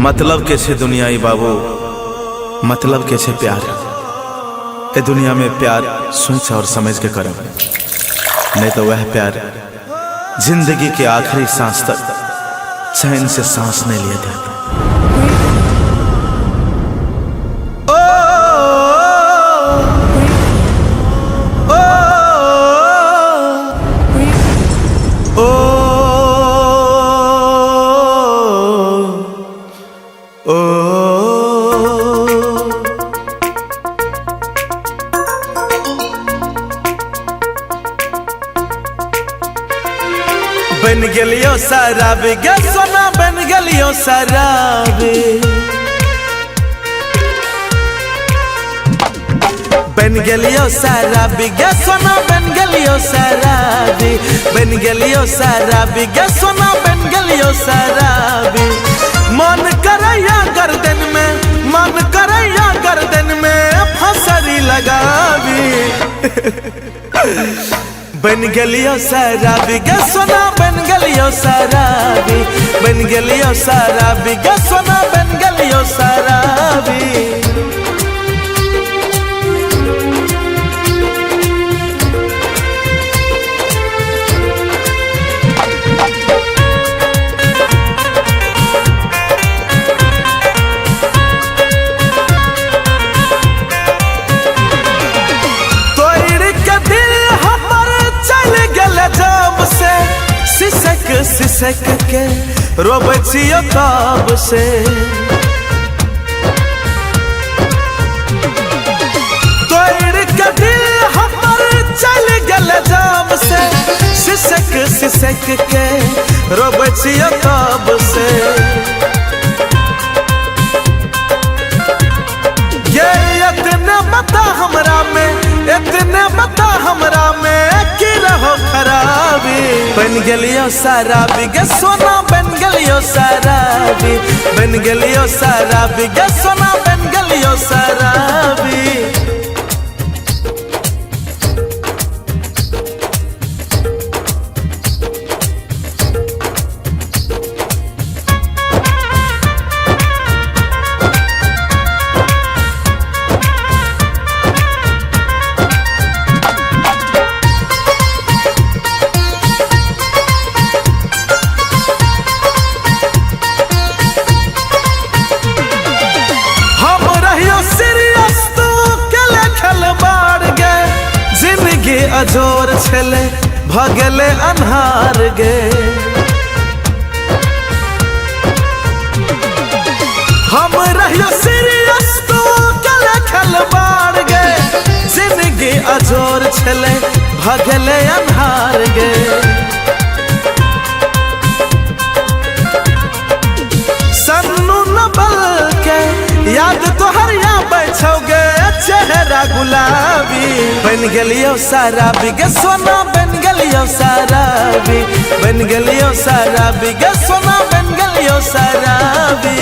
मतलब के छे दुनियाई बाबू, मतलब के छे प्यार। ए दुनिया में प्यार सोच और समझ के करब, नहीं तो वह प्यार जिंदगी के आखिरी सांस तक चैन से सांस नहीं लिया जाता। बन गलियो शराबी गे सोना, बन गलियो शराबी, बन गलियो शराबी गे सोना, बन गलियो शराबी, बन गलियो शराबी गे सोना, बन गलियो शराबी। मन करैया गर्दन में, मन करैया गर्दन में फसरी लगावी। बन गलियो शराबी गे सोना, बन गलियो शराबी, बन गलियो शराबी गे सोना, बन गलियो शराबी। सिसक के रोबै छियो तब से, तोड़ के दिल हमर चल गेल जाम से। सिसक सिसक के रोबै छियो तब से। ये इतने बता हमरा में, इतने बता हमरा में की रहो खराबी। बन गलियो शराबी गे सोना, बन गलियो शराबी, बन गलियो शराबी गे सोना, बन गलियो शराबी। अजोर छले भगले अन्हार गे, हम रहियो सीरियस तो कले खलबार गे। जिंदगी अजोर छले भगले अन्हार गे। सन्नू नबल के याद तोहर या बैठोगे चेहरा गुलाबी। बन गलियो शराबी गे सोना, बन गलियो शराबी, बन गलियो शराबी गे सोना, बन गलियो शराबी।